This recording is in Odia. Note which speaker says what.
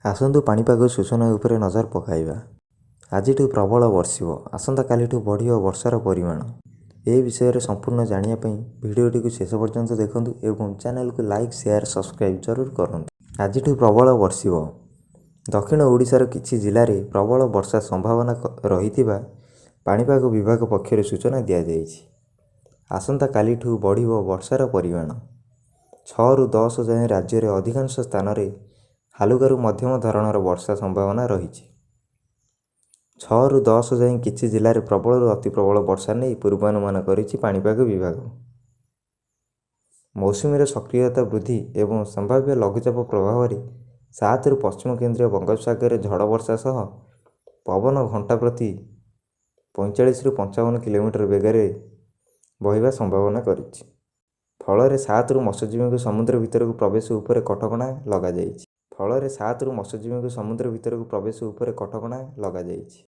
Speaker 1: ଆସନ୍ତୁ ପାଣିପାଗ ସୂଚନା ଉପରେ ନଜର ପକାଇବା। ଆଜିଠୁ ପ୍ରବଳ ବର୍ଷିବ, ଆସନ୍ତାକାଲିଠୁ ବଢ଼ିବ ବର୍ଷାର ପରିମାଣ। ଏହି ବିଷୟରେ ସମ୍ପୂର୍ଣ୍ଣ ଜାଣିବା ପାଇଁ ଭିଡ଼ିଓଟିକୁ ଶେଷ ପର୍ଯ୍ୟନ୍ତ ଦେଖନ୍ତୁ ଏବଂ ଚ୍ୟାନେଲକୁ ଲାଇକ୍, ସେୟାର, ସବସ୍କ୍ରାଇବ୍ ଜରୁର କରନ୍ତୁ। ଆଜିଠୁ ପ୍ରବଳ ବର୍ଷିବ। ଦକ୍ଷିଣ ଓଡ଼ିଶାର କିଛି ଜିଲ୍ଲାରେ ପ୍ରବଳ ବର୍ଷା ସମ୍ଭାବନା ରହିଥିବା ପାଣିପାଗ ବିଭାଗ ପକ୍ଷରୁ ସୂଚନା ଦିଆଯାଇଛି। ଆସନ୍ତାକାଲିଠୁ ବଢ଼ିବ ବର୍ଷାର ପରିମାଣ। 6ରୁ 10 ଯାଏଁ ରାଜ୍ୟରେ ଅଧିକାଂଶ ସ୍ଥାନରେ ହାଲୁକାରୁ ମଧ୍ୟମ ଧରଣର ବର୍ଷା ସମ୍ଭାବନା ରହିଛି। 6ରୁ 10 ଯାଏଁ କିଛି ଜିଲ୍ଲାରେ ପ୍ରବଳରୁ ଅତି ପ୍ରବଳ ବର୍ଷା ନେଇ ପୂର୍ବାନୁମାନ କରିଛି ପାଣିପାଗ ବିଭାଗ। ମୌସୁମୀର ସକ୍ରିୟତା ବୃଦ୍ଧି ଏବଂ ସମ୍ଭାବ୍ୟ ଲଘୁଚାପ ପ୍ରଭାବରେ 7ରୁ ପଶ୍ଚିମ କେନ୍ଦ୍ରୀୟ ବଙ୍ଗୋପସାଗରରେ ଝଡ଼ ବର୍ଷା ସହ ପବନ ଘଣ୍ଟା ପ୍ରତି 45ରୁ 55 କିଲୋମିଟର ବେଗରେ ବହିବା ସମ୍ଭାବନା କରିଛି। ଫଳରେ 7ରୁ ମତ୍ସ୍ୟଜୀବୀଙ୍କୁ ସମୁଦ୍ର ଭିତରକୁ ପ୍ରବେଶ ଉପରେ କଟକଣା ଲଗାଯାଇଛି।